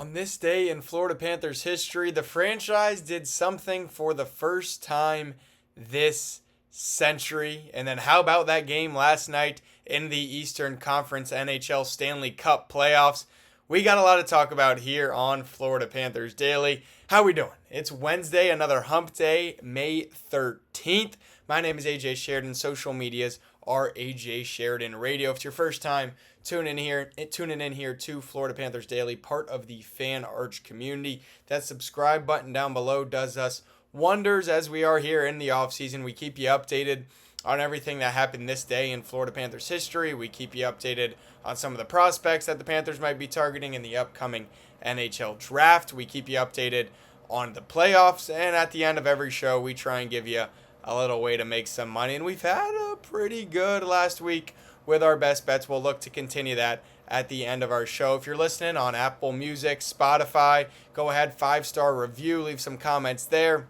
On this day in Florida Panthers history, the franchise did something for the first time this century. And then how about that game last night in the Eastern Conference NHL Stanley Cup playoffs? We got a lot to talk about here on Florida Panthers Daily. How we doing? It's Wednesday, another hump day, May 13th. My name is AJ Sheridan. Social medias are AJ Sheridan Radio. If it's your first time tuning in here to Florida Panthers Daily, part of the Fan Arch community, that subscribe button down below does us wonders as we are here in the offseason. We keep you updated on everything that happened this day in Florida Panthers history. We keep you updated on some of the prospects that the Panthers might be targeting in the upcoming NHL draft. We keep you updated on the playoffs, and at the end of every show, we try and give you a little way to make some money. And we've had a pretty good last week with our best bets. We'll look to continue that at the end of our show. If you're listening on Apple Music, Spotify, go ahead, 5-star review, leave some comments there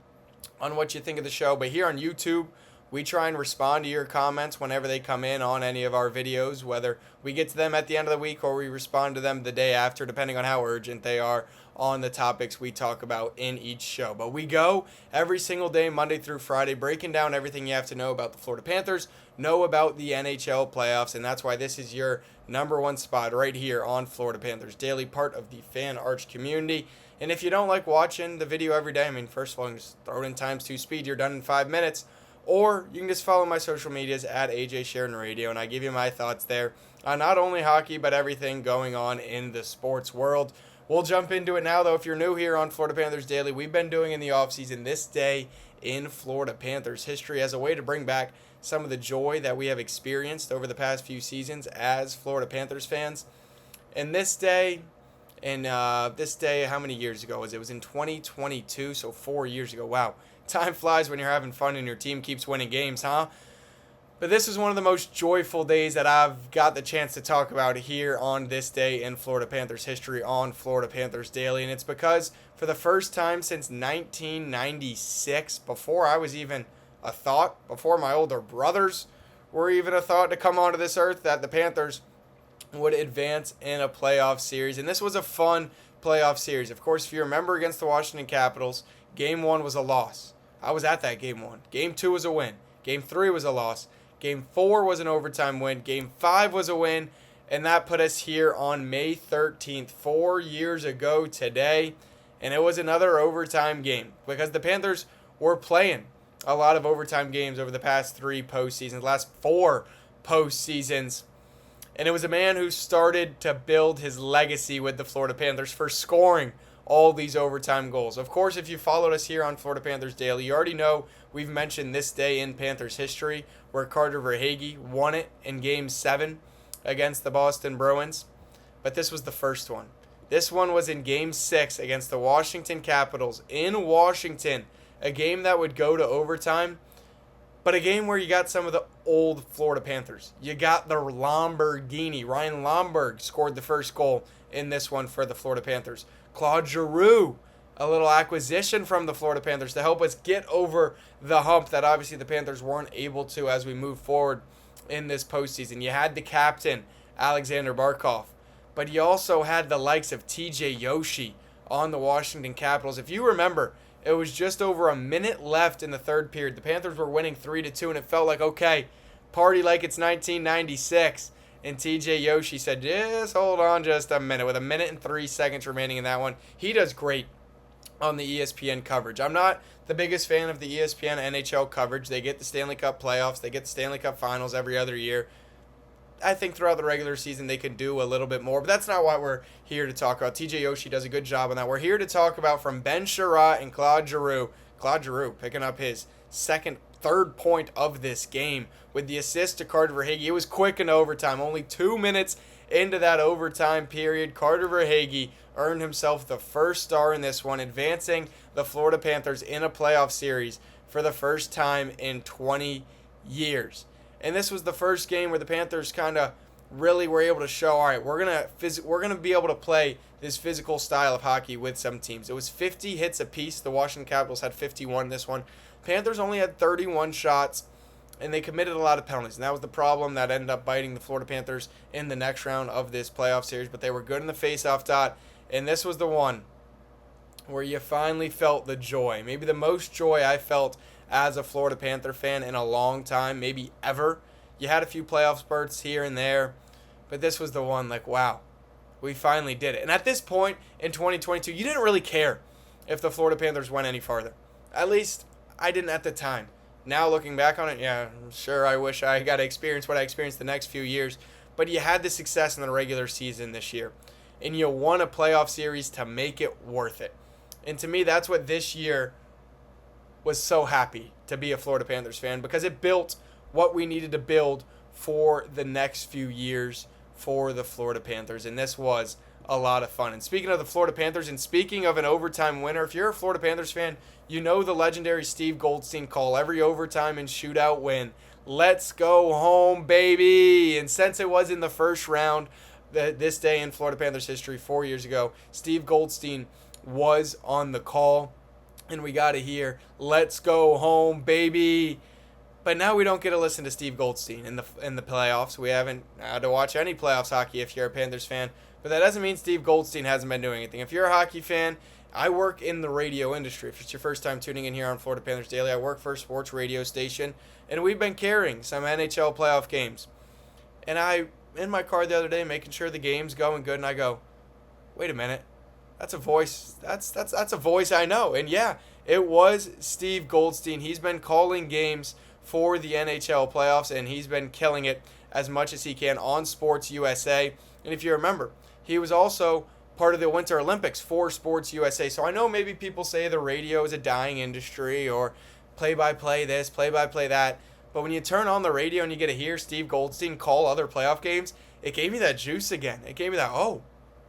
on what you think of the show. But here on YouTube, we try and respond to your comments whenever they come in on any of our videos, whether we get to them at the end of the week or we respond to them the day after, depending on how urgent they are on the topics we talk about in each show. But we go every single day, Monday through Friday, breaking down everything you have to know about the Florida Panthers, know about the NHL playoffs, and that's why this is your number one spot right here on Florida Panthers Daily, part of the Fan Arch community. And if you don't like watching the video every day, first of all, you can just throw it in ×2 speed. You're done in 5 minutes. Or you can just follow my social medias at AJ Sheridan Radio, and I give you my thoughts there on not only hockey, but everything going on in the sports world. We'll jump into it now, though. If you're new here on Florida Panthers Daily, we've been doing in the offseason this day in Florida Panthers history as a way to bring back some of the joy that we have experienced over the past few seasons as Florida Panthers fans. And this day, how many years ago was it? It was in 2022, so 4 years ago. Wow. Time flies when you're having fun and your team keeps winning games, huh? But this is one of the most joyful days that I've got the chance to talk about here on this day in Florida Panthers history on Florida Panthers Daily. And it's because for the first time since 1996, before I was even a thought, before my older brothers were even a thought to come onto this earth, that the Panthers would advance in a playoff series. And this was a fun playoff series. Of course, if you remember against the Washington Capitals, Game 1 was a loss. I was at that Game 1. Game 2 was a win. Game 3 was a loss. Game 4 was an overtime win. Game 5 was a win. And that put us here on May 13th, 4 years ago today. And it was another overtime game because the Panthers were playing a lot of overtime games over the past 3 postseasons, last 4 postseasons. And it was a man who started to build his legacy with the Florida Panthers for scoring all these overtime goals. Of course, if you followed us here on Florida Panthers Daily, you already know we've mentioned this day in Panthers history where Carter Verhaeghe won it in Game 7 against the Boston Bruins. But this was the first one. This one was in Game 6 against the Washington Capitals in Washington, a game that would go to overtime, but a game where you got some of the old Florida Panthers. You got the Lamborghini. Ryan Lomberg scored the first goal in this one for the Florida Panthers. Claude Giroux, a little acquisition from the Florida Panthers to help us get over the hump that obviously the Panthers weren't able to as we move forward in this postseason. You had the captain, Alexander Barkov, but you also had the likes of TJ Yoshi on the Washington Capitals. If you remember, it was just over a minute left in the third period. The Panthers were winning 3-2, and it felt like, okay, party like it's 1996. And TJ Yoshi said, just hold on just a minute. With a minute and 3 seconds remaining in that one, he does great on the ESPN coverage. I'm not the biggest fan of the ESPN NHL coverage. They get the Stanley Cup playoffs. They get the Stanley Cup finals every other year. I think throughout the regular season they could do a little bit more, but that's not what we're here to talk about. TJ Yoshi does a good job on that. We're here to talk about from Ben Sherratt and Claude Giroux. Claude Giroux picking up his third point of this game with the assist to Carter Verhaeghe. It was quick in overtime. Only 2 minutes into that overtime period, Carter Verhaeghe earned himself the first star in this one, advancing the Florida Panthers in a playoff series for the first time in 20 years. And this was the first game where the Panthers kind of really were able to show, all right, we're gonna be able to play this physical style of hockey with some teams. It was 50 hits apiece. The Washington Capitals had 51 in this one. Panthers only had 31 shots, and they committed a lot of penalties. And that was the problem that ended up biting the Florida Panthers in the next round of this playoff series. But they were good in the faceoff dot, And this was the one where you finally felt the joy. Maybe the most joy I felt as a Florida Panther fan in a long time, maybe ever. You had a few playoff spurts here and there, but this was the one like, wow, we finally did it. And at this point in 2022, you didn't really care if the Florida Panthers went any farther. At least I didn't at the time. Now looking back on it, yeah, sure, I wish I got to experience what I experienced the next few years. But you had the success in the regular season this year. And you won a playoff series to make it worth it. And to me, that's what this year was so happy to be a Florida Panthers fan, because it built what we needed to build for the next few years for the Florida Panthers. And this was a lot of fun. And speaking of the Florida Panthers, and speaking of an overtime winner, if you're a Florida Panthers fan, you know the legendary Steve Goldstein call every overtime and shootout win. Let's go home, baby. And since it was in the first round, this day in Florida Panthers history 4 years ago, Steve Goldstein was on the call. And we got to hear, let's go home, baby. But now we don't get to listen to Steve Goldstein in the playoffs. We haven't had to watch any playoffs hockey if you're a Panthers fan. But that doesn't mean Steve Goldstein hasn't been doing anything. If you're a hockey fan, I work in the radio industry. If it's your first time tuning in here on Florida Panthers Daily, I work for a sports radio station. And we've been carrying some NHL playoff games. And I, in my car the other day, making sure the game's going good, and I go, wait a minute. That's a voice. That's a voice I know. And yeah, it was Steve Goldstein. He's been calling games for the NHL playoffs, and he's been killing it as much as he can on Sports USA. And if you remember, he was also part of the Winter Olympics for Sports USA. So I know maybe people say the radio is a dying industry, or play-by-play this, play-by-play that. But when you turn on the radio and you get to hear Steve Goldstein call other playoff games, it gave me that juice again. It gave me that, oh,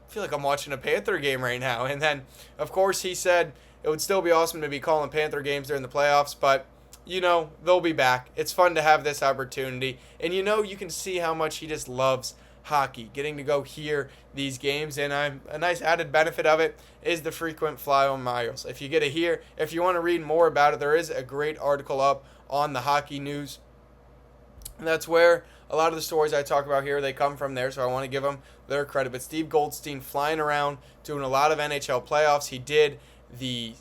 I feel like I'm watching a Panther game right now. And then, of course, he said it would still be awesome to be calling Panther games during the playoffs, but you know, they'll be back. It's fun to have this opportunity. And you know, you can see how much he just loves hockey, getting to go hear these games. And a nice added benefit of it is the frequent flyover miles. If you get to hear, if you want to read more about it, there is a great article up on the Hockey News. And that's where a lot of the stories I talk about here, they come from there. So I want to give them their credit. But Steve Goldstein flying around, doing a lot of NHL playoffs. He did the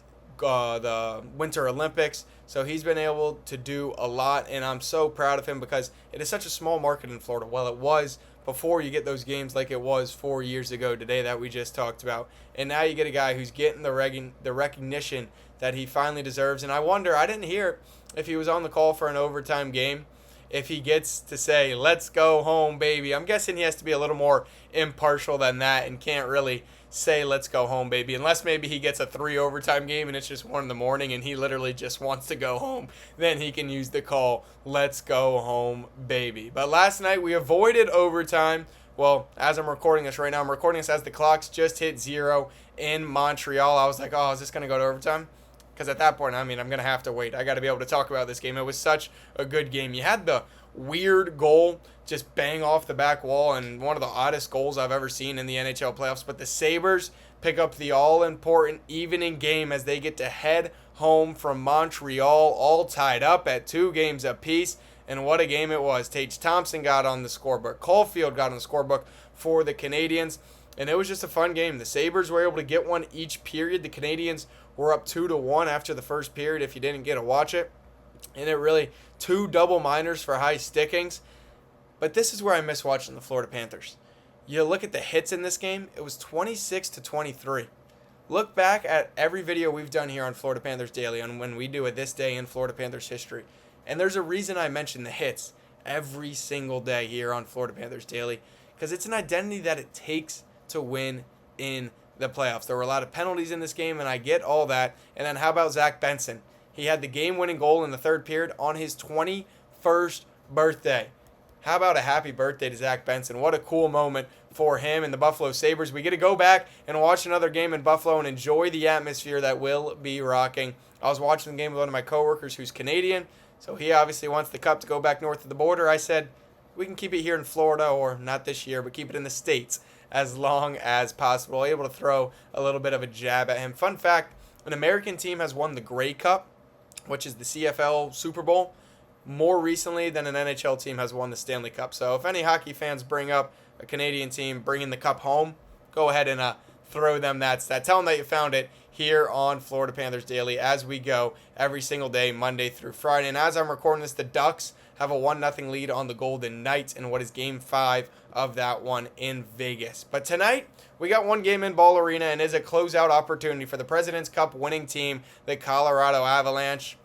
Winter Olympics. So he's been able to do a lot, and I'm so proud of him because it is such a small market in Florida. Well, it was before you get those games like it was 4 years ago today that we just talked about. And now you get a guy who's getting the recognition that he finally deserves. And I wonder, I didn't hear if he was on the call for an overtime game, if he gets to say, let's go home, baby. I'm guessing he has to be a little more impartial than that and can't really say let's go home, baby, unless maybe he gets a 3 overtime game and it's just 1 a.m. and he literally just wants to go home. Then he can use the call, let's go home, baby. But last night we avoided overtime. Well, as I'm recording this right now, I'm recording this as the clocks just hit 0 in Montreal. I was like, oh, is this going to go to overtime? Because at that point, I mean, I'm going to have to wait. I got to be able to talk about this game. It was such a good game. You had the weird goal just bang off the back wall, and one of the oddest goals I've ever seen in the NHL playoffs. But the Sabres pick up the all-important evening game as they get to head home from Montreal, all tied up at 2 games apiece. And what a game it was. Tage Thompson got on the scorebook. Caulfield got on the scorebook for the Canadiens. And it was just a fun game. The Sabres were able to get one each period. The Canadiens were up 2-1 after the first period if you didn't get to watch it. And it really, 2 double minors for high stickings. But this is where I miss watching the Florida Panthers. You look at the hits in this game, it was 26-23. Look back at every video we've done here on Florida Panthers Daily on when we do it this day in Florida Panthers history. And there's a reason I mention the hits every single day here on Florida Panthers Daily, because it's an identity that it takes to win in the playoffs. There were a lot of penalties in this game, and I get all that. And then how about Zach Benson? He had the game-winning goal in the third period on his 21st birthday. How about a happy birthday to Zach Benson? What a cool moment for him and the Buffalo Sabres. We get to go back and watch another game in Buffalo and enjoy the atmosphere that will be rocking. I was watching the game with one of my coworkers who's Canadian, so he obviously wants the cup to go back north of the border. I said, we can keep it here in Florida, or not this year, but keep it in the States as long as possible. Able to throw a little bit of a jab at him. Fun fact, an American team has won the Grey Cup, which is the CFL Super Bowl, more recently than an NHL team has won the Stanley Cup. So if any hockey fans bring up a Canadian team bringing the cup home, go ahead and throw them that stat. Tell them that you found it here on Florida Panthers Daily as we go every single day, Monday through Friday. And as I'm recording this, the Ducks have a 1-0 lead on the Golden Knights in what is Game 5 of that one in Vegas. But tonight, we got one game in Ball Arena and is a closeout opportunity for the President's Cup winning team, the Colorado Avalanche.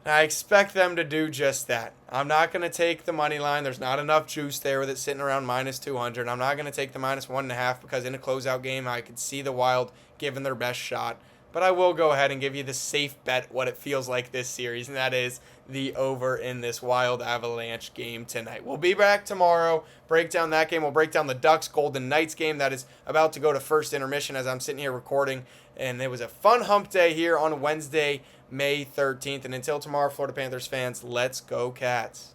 I expect them to do just that. I'm not going to take the money line. There's not enough juice there with it sitting around minus 200. I'm not going to take the minus 1.5 because in a closeout game, I could see the Wild giving their best shot. But I will go ahead and give you the safe bet what it feels like this series, and that is the over in this Wild Avalanche game tonight. We'll be back tomorrow, break down that game. We'll break down the Ducks Golden Knights game that is about to go to first intermission as I'm sitting here recording. And it was a fun hump day here on Wednesday, May 13th. And until tomorrow, Florida Panthers fans, let's go Cats.